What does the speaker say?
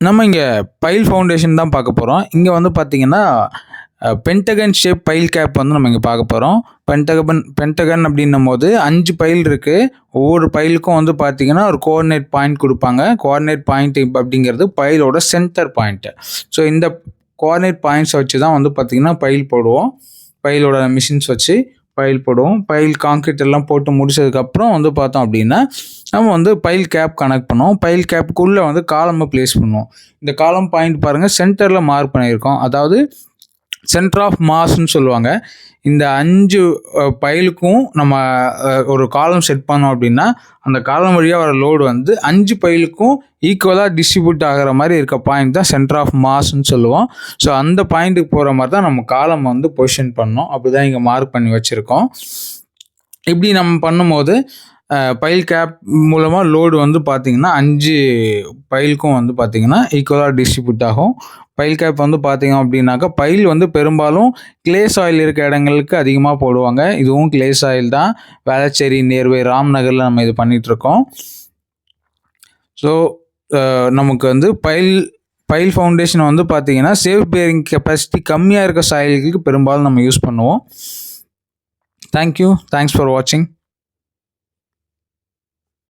நம்ம இங்கே file foundation தான் பார்க்க போகிறோம். இங்கே வந்து பார்த்தீங்கன்னா பென்டகன் ஷேப் பைல் கேப் வந்து நம்ம இங்கே பார்க்க போகிறோம். பென்டகன் அப்படின்னும் போது 5 பைல் இருக்குது. ஒவ்வொரு பைலுக்கும் வந்து பார்த்தீங்கன்னா ஒரு கோஆர்டினேட் பாயிண்ட் கொடுப்பாங்க. கோஆர்டினேட் பாயிண்ட் அப்படிங்கிறது பைலோட சென்டர் பாயிண்ட்டு. ஸோ இந்த கோஆர்டினேட் பாயிண்ட்ஸை வச்சு தான் வந்து பார்த்தீங்கன்னா பைல் போடுவோம். பைலோட மிஷின்ஸ் வச்சு பைல் போடுவோம். பைல் கான்கிரீட் எல்லாம் போட்டு முடிச்சதுக்கப்புறம் வந்து பார்த்தோம் அப்படின்னா நம்ம வந்து பைல் கேப் கனெக்ட் பண்ணுவோம். பைல் கேப்புக்குள்ளே வந்து காலமை ப்ளேஸ் பண்ணுவோம். இந்த காலம் பாயிண்ட் பாருங்கள், சென்டரில் மார்க் பண்ணியிருக்கோம். அதாவது சென்டர் ஆஃப் மாஸ்ன்னு சொல்லுவாங்க. இந்த 5 பைலுக்கும் நம்ம ஒரு காலம் செட் பண்ணோம் அப்படின்னா அந்த காலம் வழியாக வர லோடு வந்து 5 பைலுக்கும் ஈக்குவலாக டிஸ்ட்ரிபியூட் ஆகிற மாதிரி இருக்க பாயிண்ட் தான் சென்டர் ஆஃப் மாஸ்ன்னு சொல்லுவோம். ஸோ அந்த பாயிண்ட்டுக்கு போகிற மாதிரி தான் நம்ம காலம் வந்து பொசிஷன் பண்ணோம். அப்படி தான் இங்கே மார்க் பண்ணி வச்சுருக்கோம். இப்படி நம்ம பண்ணும்போது பைல் கேப் மூலமாக லோடு வந்து பார்த்திங்கன்னா 5 பைலுக்கும் வந்து பார்த்திங்கன்னா ஈக்குவலாக டிஸ்ட்ரிபியூட் ஆகும். பைல் கேப் வந்து பார்த்திங்க அப்படின்னாக்கா பைல் வந்து பெரும்பாலும் கிளே சாயில் இருக்க இடங்களுக்கு அதிகமாக போடுவாங்க. இதுவும் கிளே சாயில் தான். வேளச்சேரி நேர்வே ராம்நகரில் நம்ம இது பண்ணிகிட்ருக்கோம். ஸோ நமக்கு வந்து பைல் ஃபவுண்டேஷன் வந்து பார்த்திங்கன்னா சேஃப் பேரிங் கெப்பாசிட்டி கம்மியாக இருக்க சாயில்களுக்கு பெரும்பாலும் நம்ம யூஸ் பண்ணுவோம். தேங்க்யூ. தேங்க்ஸ் ஃபார் வாட்சிங்.